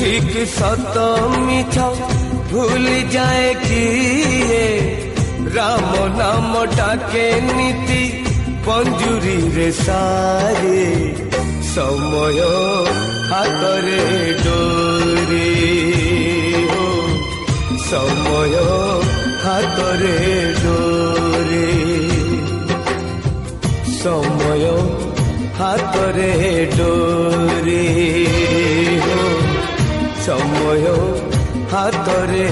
ठीक सत मिछ भूल जाए किए राम नाम डाके नीति पंजुरी रे सारे समय हातरे डोरी हो समय हातरे डोरी समय हातरे डोरी हो समय हातरे